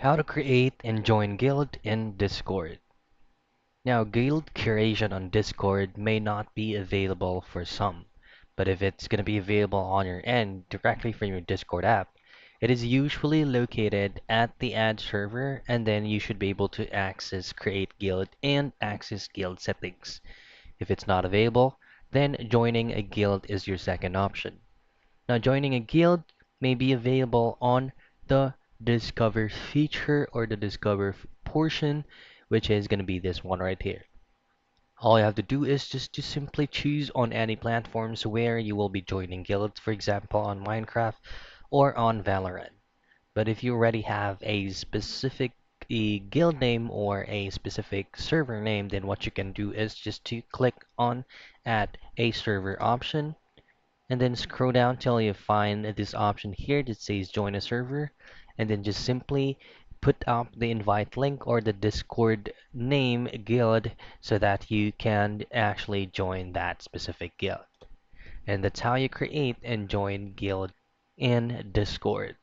How to create and join guild in Discord. Now, guild creation on Discord may not be available for some, but if it's going to be available on your end directly from your Discord app, it is usually located at the ad server, and then you should be able to access create guild and access guild settings. If it's not available, then joining a guild is your second option. Now, joining a guild may be available on the Discover feature or the Discover portion, which is going to be this one right here. All you have to do is just to simply choose on any platforms where you will be joining guilds, for example, on Minecraft or on Valorant. But if you already have a specific guild name or a specific server name, then what you can do is just to click on add a server option and then scroll down till you find this option here that says join a server, and then just simply put up the invite link or the Discord name guild so that you can actually join that specific guild. And that's how you create and join guild in Discord.